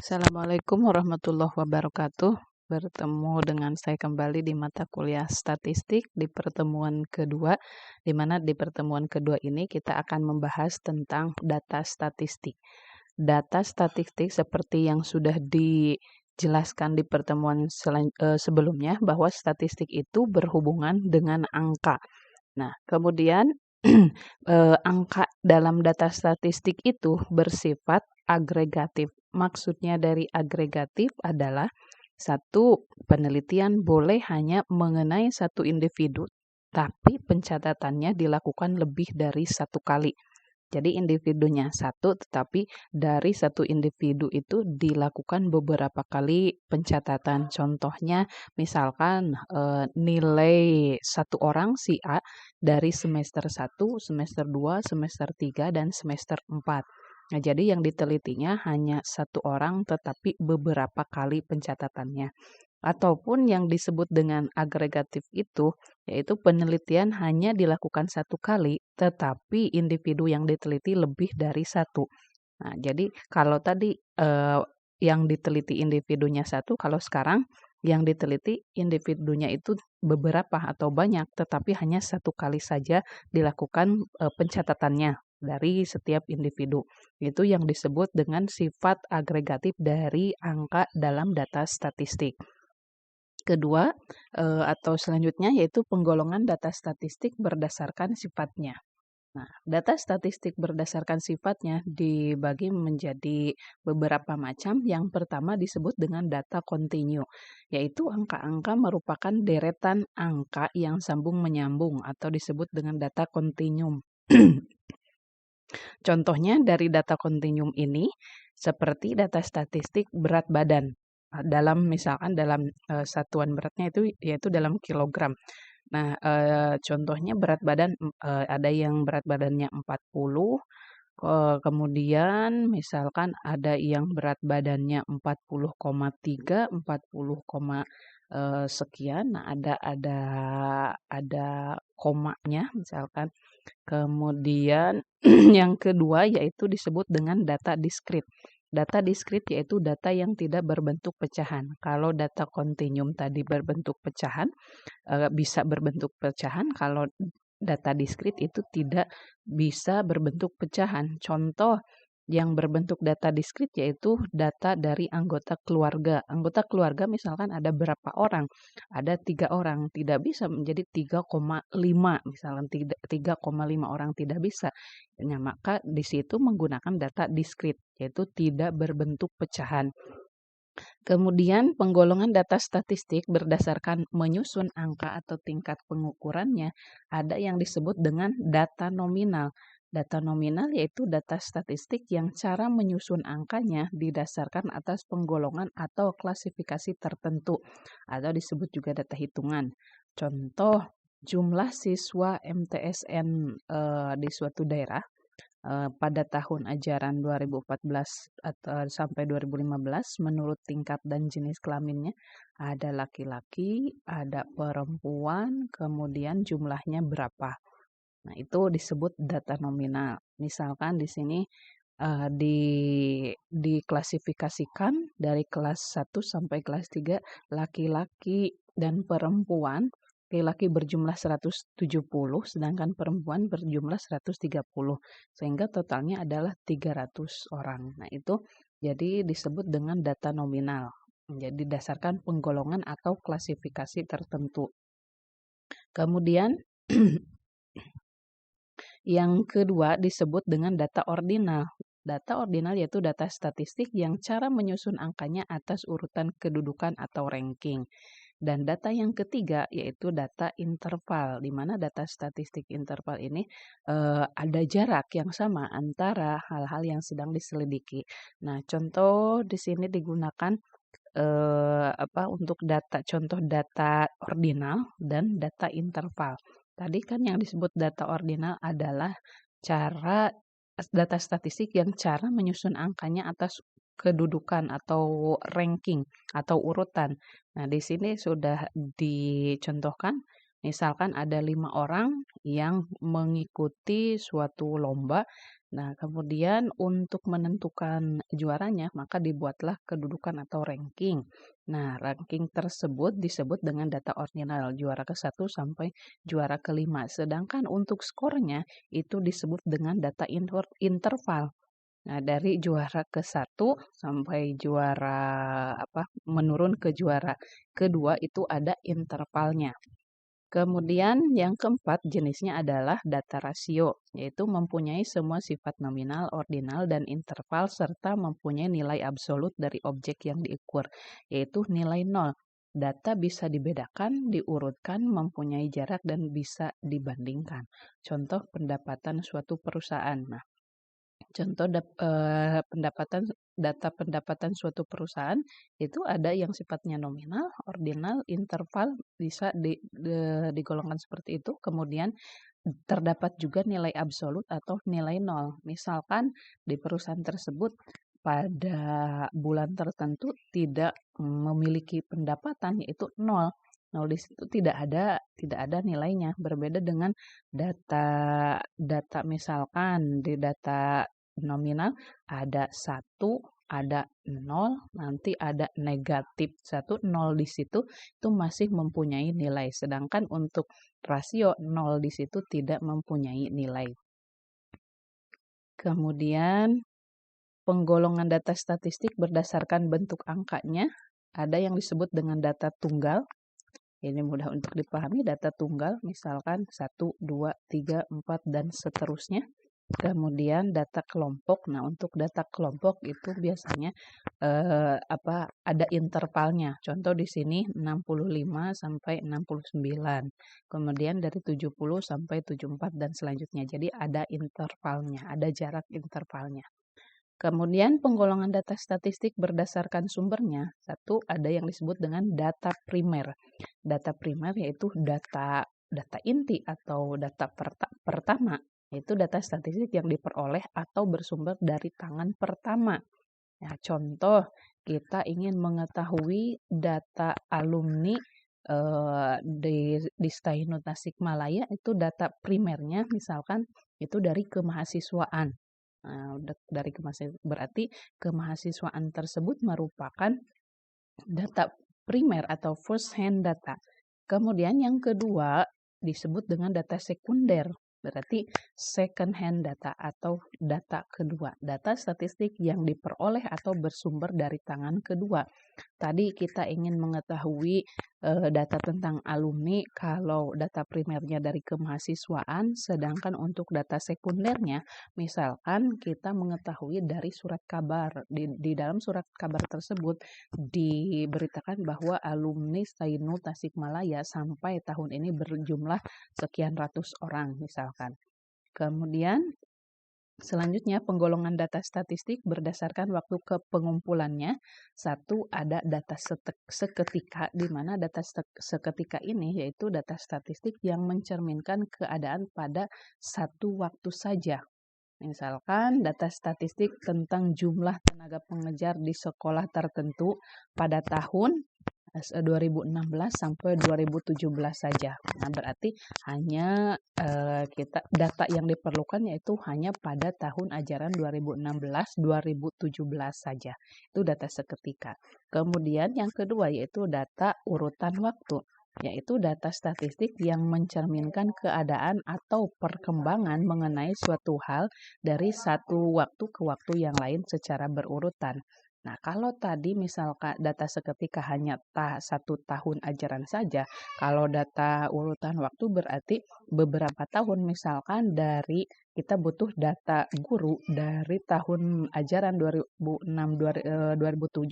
Assalamualaikum warahmatullahi wabarakatuh. Bertemu dengan saya kembali di mata kuliah statistik di pertemuan kedua, di mana di pertemuan kedua ini kita akan membahas tentang data statistik. Data statistik seperti yang sudah dijelaskan di pertemuan sebelumnya bahwa statistik itu berhubungan dengan angka. Nah, kemudian angka dalam data statistik itu bersifat agregatif. Maksudnya dari agregatif adalah satu penelitian boleh hanya mengenai satu individu, tapi pencatatannya dilakukan lebih dari satu kali. Jadi individunya satu, tetapi dari satu individu itu dilakukan beberapa kali pencatatan. Contohnya, misalkan nilai satu orang si A dari semester 1, semester 2, semester 3, dan semester 4. Nah, jadi yang ditelitinya hanya satu orang tetapi beberapa kali pencatatannya. Ataupun yang disebut dengan agregatif itu, yaitu penelitian hanya dilakukan satu kali, tetapi individu yang diteliti lebih dari satu. Nah, jadi kalau tadi yang diteliti individunya satu, kalau sekarang yang diteliti individunya itu beberapa atau banyak, tetapi hanya satu kali saja dilakukan pencatatannya dari setiap individu. Itu yang disebut dengan sifat agregatif dari angka dalam data statistik. Kedua, atau selanjutnya yaitu penggolongan data statistik berdasarkan sifatnya. Nah, data statistik berdasarkan sifatnya dibagi menjadi beberapa macam. Yang pertama disebut dengan data kontinu, yaitu angka-angka merupakan deretan angka yang sambung menyambung atau disebut dengan data kontinum. Contohnya dari data kontinum ini seperti data statistik berat badan. Dalam misalkan dalam satuan beratnya itu yaitu dalam kilogram. Nah, contohnya berat badan ada yang berat badannya 40, kemudian misalkan ada yang berat badannya 40,3, 40, sekian. Nah, ada komanya misalkan. Kemudian yang kedua yaitu disebut dengan data diskrit. Data diskrit yaitu data yang tidak berbentuk pecahan. Kalau data kontinum tadi berbentuk pecahan, bisa berbentuk pecahan. Kalau data diskrit itu tidak bisa berbentuk pecahan. Contoh yang berbentuk data diskrit yaitu data dari anggota keluarga. Anggota keluarga misalkan ada berapa orang? Ada 3 orang, tidak bisa menjadi 3,5, misalkan 3,5 orang tidak bisa. Nah, maka di situ menggunakan data diskrit, yaitu tidak berbentuk pecahan. Kemudian penggolongan data statistik berdasarkan menyusun angka atau tingkat pengukurannya ada yang disebut dengan data nominal. Data nominal yaitu data statistik yang cara menyusun angkanya didasarkan atas penggolongan atau klasifikasi tertentu atau disebut juga data hitungan. Contoh jumlah siswa MTSN di suatu daerah pada tahun ajaran 2014 atau sampai 2015 menurut tingkat dan jenis kelaminnya ada laki-laki, ada perempuan, kemudian jumlahnya berapa. Nah, itu disebut data nominal. Misalkan di sini diklasifikasikan dari kelas 1 sampai kelas 3 laki-laki dan perempuan. Laki-laki berjumlah 170, sedangkan perempuan berjumlah 130. Sehingga totalnya adalah 300 orang. Nah, itu jadi disebut dengan data nominal. Jadi didasarkan penggolongan atau klasifikasi tertentu. Kemudian yang kedua disebut dengan data ordinal. Data ordinal yaitu data statistik yang cara menyusun angkanya atas urutan kedudukan atau ranking. Dan data yang ketiga yaitu data interval, di mana data statistik interval ini ada jarak yang sama antara hal-hal yang sedang diselidiki. Nah, contoh di sini digunakan untuk contoh data ordinal dan data interval. Tadi kan yang disebut data ordinal adalah cara data statistik yang cara menyusun angkanya atas kedudukan atau ranking atau urutan. Nah, di sini sudah dicontohkan, misalkan ada 5 orang yang mengikuti suatu lomba Nah, kemudian untuk menentukan juaranya, maka dibuatlah kedudukan atau ranking. Nah, ranking tersebut disebut dengan data ordinal, juara ke-1 sampai juara ke-5. Sedangkan untuk skornya itu disebut dengan data interval. Nah, dari juara ke-1 sampai juara menurun ke juara kedua itu ada intervalnya. Kemudian yang keempat jenisnya adalah data rasio, yaitu mempunyai semua sifat nominal, ordinal, dan interval serta mempunyai nilai absolut dari objek yang diukur, yaitu nilai 0. Data bisa dibedakan, diurutkan, mempunyai jarak, dan bisa dibandingkan. Contoh pendapatan suatu perusahaan. Nah, contoh data pendapatan suatu perusahaan itu ada yang sifatnya nominal, ordinal, interval bisa digolongkan seperti itu. Kemudian terdapat juga nilai absolut atau nilai nol. Misalkan di perusahaan tersebut pada bulan tertentu tidak memiliki pendapatan yaitu nol. Nol di situ tidak ada nilainya. Berbeda dengan data data misalkan di data nominal ada 1, ada 0, nanti ada negatif 1, 0 di situ itu masih mempunyai nilai. Sedangkan untuk rasio 0 di situ tidak mempunyai nilai. Kemudian penggolongan data statistik berdasarkan bentuk angkanya ada yang disebut dengan data tunggal. Ini mudah untuk dipahami, data tunggal misalkan 1, 2, 3, 4 dan seterusnya. Kemudian data kelompok. Nah, untuk data kelompok itu biasanya ada intervalnya. Contoh di sini 65 sampai 69. Kemudian dari 70 sampai 74 dan selanjutnya. Jadi ada intervalnya, ada jarak intervalnya. Kemudian penggolongan data statistik berdasarkan sumbernya. Satu, ada yang disebut dengan data primer. Data primer yaitu data inti atau data pertama, yaitu data statistik yang diperoleh atau bersumber dari tangan pertama. Nah, contoh kita ingin mengetahui data alumni di Stainut Tasikmalaya itu data primernya misalkan itu dari kemahasiswaan. Nah, dari berarti kemahasiswaan tersebut merupakan data primer atau first hand data. Kemudian yang kedua disebut dengan data sekunder. Berarti second hand data atau data kedua. Data statistik yang diperoleh atau bersumber dari tangan kedua. Tadi kita ingin mengetahui data tentang alumni kalau data primernya dari kemahasiswaan, sedangkan untuk data sekundernya, misalkan kita mengetahui dari surat kabar. Di dalam surat kabar tersebut diberitakan bahwa alumni Stainut Tasikmalaya sampai tahun ini berjumlah sekian ratus orang misalkan. Kemudian selanjutnya penggolongan data statistik berdasarkan waktu pengumpulannya. Satu, ada data seketika, di mana data seketika ini yaitu data statistik yang mencerminkan keadaan pada satu waktu saja. Misalkan data statistik tentang jumlah tenaga pengajar di sekolah tertentu pada tahun 2016 sampai 2017 saja. Nah, berarti hanya data yang diperlukan yaitu hanya pada tahun ajaran 2016-2017 saja. Itu data seketika. Kemudian yang kedua yaitu data urutan waktu, yaitu data statistik yang mencerminkan keadaan atau perkembangan mengenai suatu hal dari satu waktu ke waktu yang lain secara berurutan. Nah, kalau tadi misalkan data seketika hanya satu tahun ajaran saja, kalau data urutan waktu berarti beberapa tahun, misalkan dari kita butuh data guru dari tahun ajaran 2007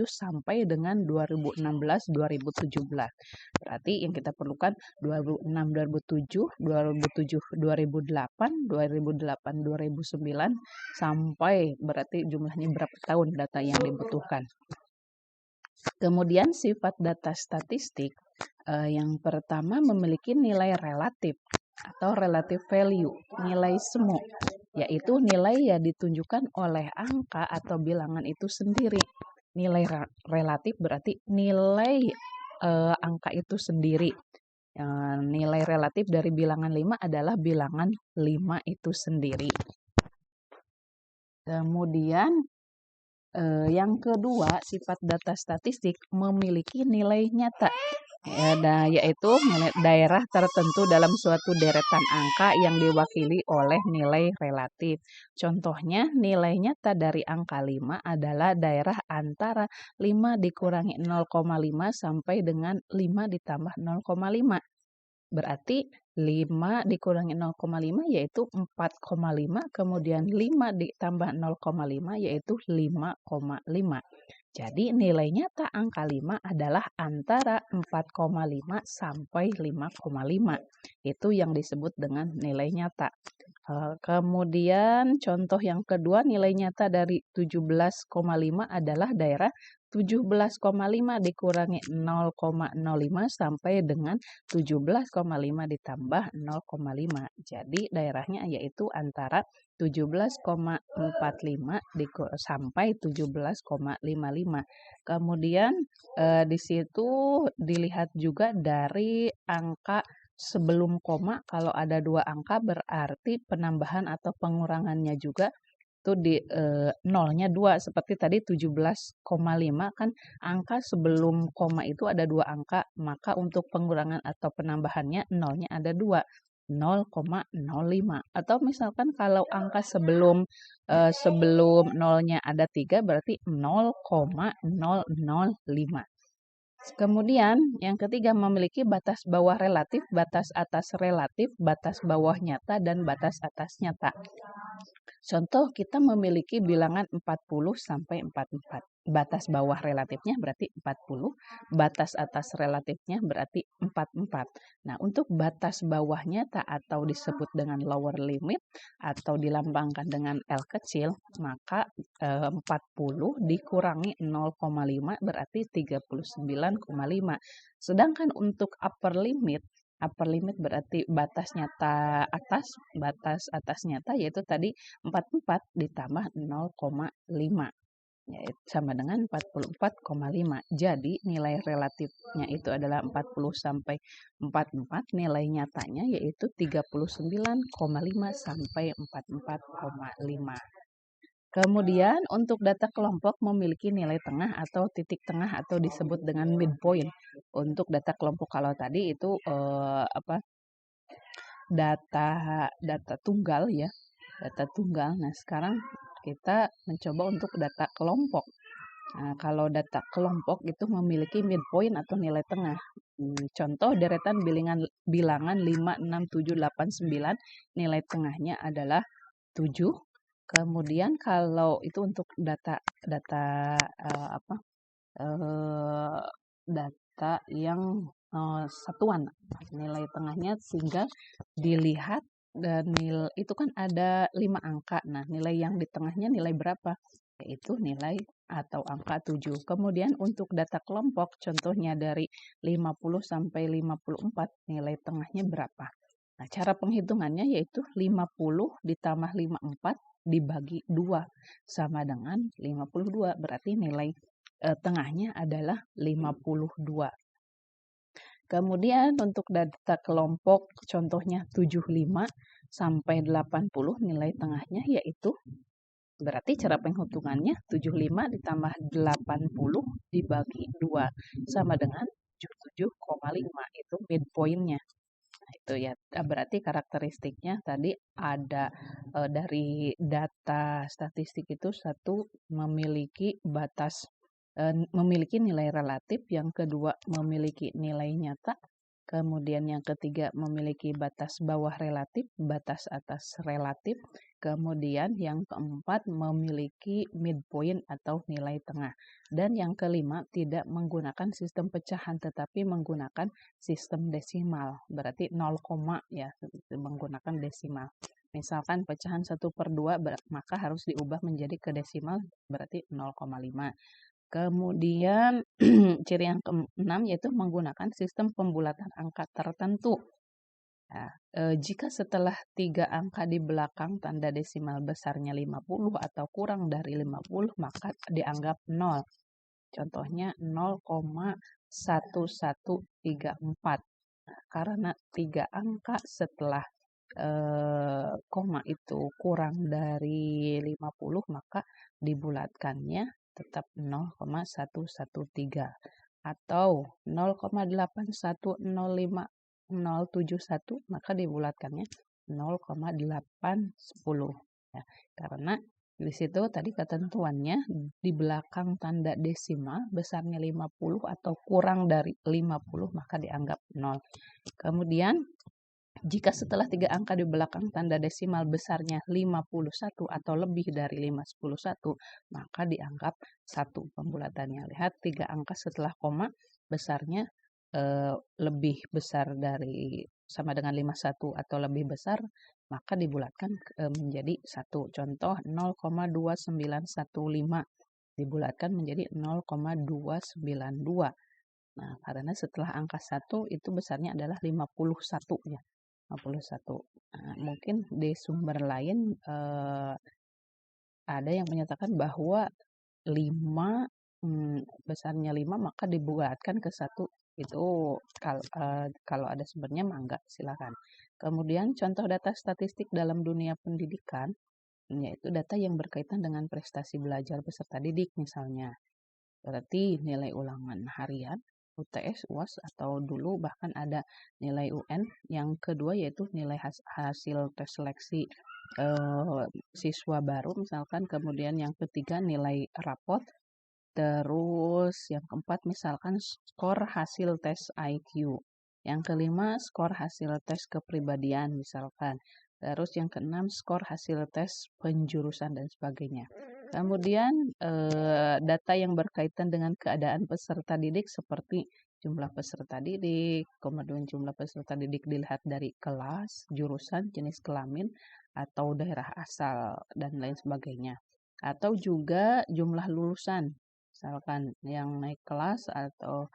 sampai dengan 2016-2017. Berarti yang kita perlukan 2006-2007, 2007-2008, 2008-2009 sampai berarti jumlahnya berapa tahun data yang dibutuhkan. Kemudian sifat data statistik yang pertama memiliki nilai relatif atau relative value, nilai semu, yaitu nilai yang ditunjukkan oleh angka atau bilangan itu sendiri. Nilai relatif berarti nilai angka itu sendiri. Nilai relatif dari bilangan 5 adalah bilangan 5 itu sendiri. Kemudian yang kedua, sifat data statistik memiliki nilai nyata, yaitu daerah tertentu dalam suatu deretan angka yang diwakili oleh nilai relatif. Contohnya, nilai nyata dari angka 5 adalah daerah antara 5 dikurangi 0,5 sampai dengan 5 ditambah 0,5. Berarti 5 dikurangi 0,5 yaitu 4,5, kemudian 5 ditambah 0,5 yaitu 5,5. Jadi nilai nyata angka 5 adalah antara 4,5 sampai 5,5. Itu yang disebut dengan nilai nyata. Kemudian contoh yang kedua, nilai nyata dari 17,5 adalah daerah 17,5 dikurangi 0,05 sampai dengan 17,5 ditambah 0,5. Jadi daerahnya yaitu antara 17,45 sampai 17,55. Kemudian di situ dilihat juga dari angka sebelum koma, kalau ada 2 angka berarti penambahan atau pengurangannya juga itu di nolnya 2, seperti tadi 17,5 kan angka sebelum koma itu ada 2 angka, maka untuk pengurangan atau penambahannya nolnya ada 2, 0,05. Atau misalkan kalau angka sebelum nolnya ada 3 berarti 0,005. Kemudian yang ketiga, memiliki batas bawah relatif, batas atas relatif, batas bawah nyata, dan batas atas nyata. Contoh, kita memiliki bilangan 40 sampai 44. Batas bawah relatifnya berarti 40, batas atas relatifnya berarti 44. Nah, untuk batas bawah nyata atau disebut dengan lower limit atau dilambangkan dengan L kecil, maka 40 dikurangi 0,5 berarti 39,5. Sedangkan untuk upper limit berarti batas nyata atas, batas atas nyata yaitu tadi 44 ditambah 0,5. Yaitu sama dengan 44,5. Jadi nilai relatifnya itu adalah 40 sampai 44, nilai nyatanya yaitu 39,5 sampai 44,5. Kemudian untuk data kelompok memiliki nilai tengah atau titik tengah atau disebut dengan midpoint. Untuk data kelompok kalau tadi itu data tunggal ya, data tunggal. Nah, sekarang kita mencoba untuk data kelompok. Nah, kalau data kelompok itu memiliki midpoint atau nilai tengah. Contoh deretan bilangan 5, 6, 7, 8, 9, nilai tengahnya adalah 7. Kemudian kalau itu untuk data yang satuan, nilai tengahnya sehingga dilihat dan nilai itu kan ada 5 angka. Nah, nilai yang di tengahnya nilai berapa? Yaitu nilai atau angka 7. Kemudian untuk data kelompok, contohnya dari 50 sampai 54, nilai tengahnya berapa? Nah, cara penghitungannya yaitu 50 ditambah 54 dibagi 2 sama dengan 52. Berarti nilai tengahnya adalah 52. Kemudian untuk data kelompok contohnya 75 sampai 80, nilai tengahnya yaitu berarti cara penghitungannya 75 ditambah 80 dibagi 2 sama dengan 77,5, itu midpoint-nya. Nah, itu ya, berarti karakteristiknya tadi ada dari data statistik itu satu memiliki memiliki nilai relatif, yang kedua memiliki nilai nyata, kemudian yang ketiga memiliki batas bawah relatif, batas atas relatif, kemudian yang keempat memiliki midpoint atau nilai tengah, dan yang kelima tidak menggunakan sistem pecahan tetapi menggunakan sistem desimal, berarti 0, ya, menggunakan desimal. Misalkan pecahan 1/2 maka harus diubah menjadi ke desimal berarti 0,5. Kemudian ciri yang ke-6 yaitu menggunakan sistem pembulatan angka tertentu. Nah, jika setelah 3 angka di belakang tanda desimal besarnya 50 atau kurang dari 50, maka dianggap 0. Contohnya 0,1134. Nah, karena 3 angka setelah koma itu kurang dari 50, maka dibulatkannya tetap 0,113 atau 0,810571, maka dibulatkannya 0,810 ya. Karena di situ tadi ketentuannya di belakang tanda desimal besarnya 50 atau kurang dari 50 maka dianggap 0. Kemudian jika setelah 3 angka di belakang tanda desimal besarnya 51 atau lebih dari 51, maka dianggap 1 pembulatannya. Lihat 3 angka setelah koma besarnya lebih besar dari sama dengan 51 atau lebih besar, maka dibulatkan menjadi 1. Contoh 0,2915 dibulatkan menjadi 0,292. Nah, karena setelah angka 1 itu besarnya adalah 51 ya. 51. Nah, mungkin di sumber lain ada yang menyatakan bahwa 5 besarnya 5 maka dibuatkan ke 1. Itu kalau ada sumbernya mah enggak, silakan. Kemudian contoh data statistik dalam dunia pendidikan yaitu data yang berkaitan dengan prestasi belajar peserta didik misalnya. Berarti nilai ulangan harian, UTS, UAS, atau dulu bahkan ada nilai UN. Yang kedua yaitu nilai hasil tes seleksi siswa baru misalkan. Kemudian yang ketiga nilai rapot. Terus yang keempat misalkan skor hasil tes IQ. Yang kelima skor hasil tes kepribadian misalkan. Terus yang keenam skor hasil tes penjurusan dan sebagainya. Kemudian data yang berkaitan dengan keadaan peserta didik seperti jumlah peserta didik, kemudian jumlah peserta didik dilihat dari kelas, jurusan, jenis kelamin, atau daerah asal, dan lain sebagainya. Atau juga jumlah lulusan, misalkan yang naik kelas atau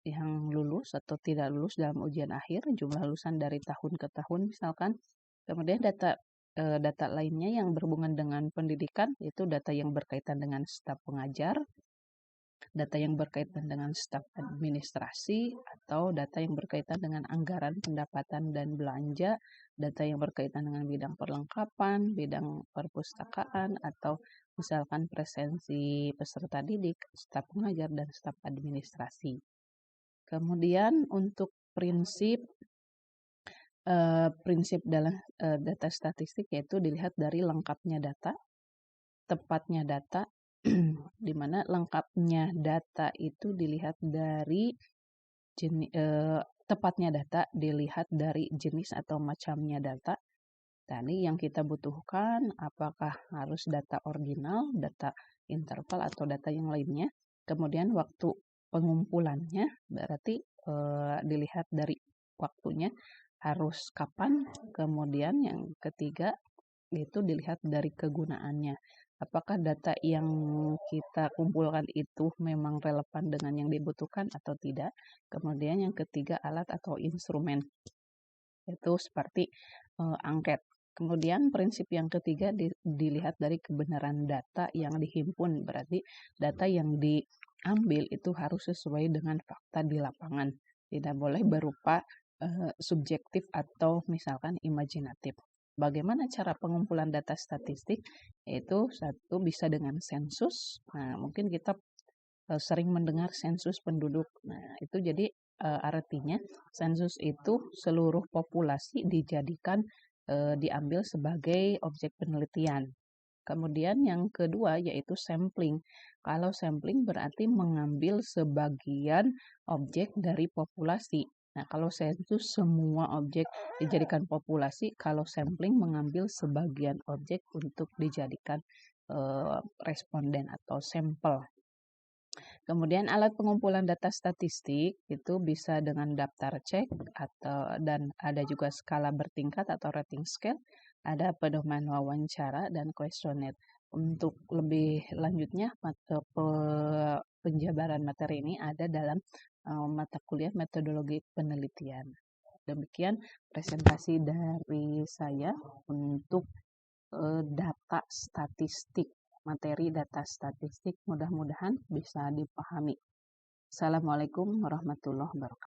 yang lulus atau tidak lulus dalam ujian akhir, jumlah lulusan dari tahun ke tahun misalkan. Kemudian data lainnya yang berhubungan dengan pendidikan itu data yang berkaitan dengan staf pengajar, data yang berkaitan dengan staf administrasi, atau data yang berkaitan dengan anggaran pendapatan dan belanja, data yang berkaitan dengan bidang perlengkapan, bidang perpustakaan, atau misalkan presensi peserta didik, staf pengajar, dan staf administrasi. Kemudian untuk prinsip dalam data statistik yaitu dilihat dari lengkapnya data, tepatnya data, di mana lengkapnya data itu dilihat dari tepatnya data dilihat dari jenis atau macamnya data. Tadi yang kita butuhkan apakah harus data ordinal, data interval, atau data yang lainnya. Kemudian waktu pengumpulannya berarti dilihat dari waktunya harus kapan. Kemudian yang ketiga itu dilihat dari kegunaannya. Apakah data yang kita kumpulkan itu memang relevan dengan yang dibutuhkan atau tidak. Kemudian yang ketiga alat atau instrumen. Itu seperti angket. Kemudian prinsip yang ketiga dilihat dari kebenaran data yang dihimpun. Berarti data yang diambil itu harus sesuai dengan fakta di lapangan. Tidak boleh berupa subjektif atau misalkan imajinatif. Bagaimana cara pengumpulan data statistik? Yaitu satu bisa dengan sensus. Nah, mungkin kita sering mendengar sensus penduduk. Nah, itu jadi artinya sensus itu seluruh populasi dijadikan diambil sebagai objek penelitian. Kemudian yang kedua yaitu sampling. Kalau sampling berarti mengambil sebagian objek dari populasi. Nah, kalau sensus semua objek dijadikan populasi, kalau sampling mengambil sebagian objek untuk dijadikan responden atau sampel. Kemudian alat pengumpulan data statistik itu bisa dengan daftar cek dan ada juga skala bertingkat atau rating scale, ada pedoman wawancara dan kuesioner. Untuk lebih lanjutnya penjabaran materi ini ada dalam mata kuliah metodologi penelitian. Demikian presentasi dari saya untuk data statistik. Materi data statistik mudah-mudahan bisa dipahami. Assalamualaikum warahmatullahi wabarakatuh.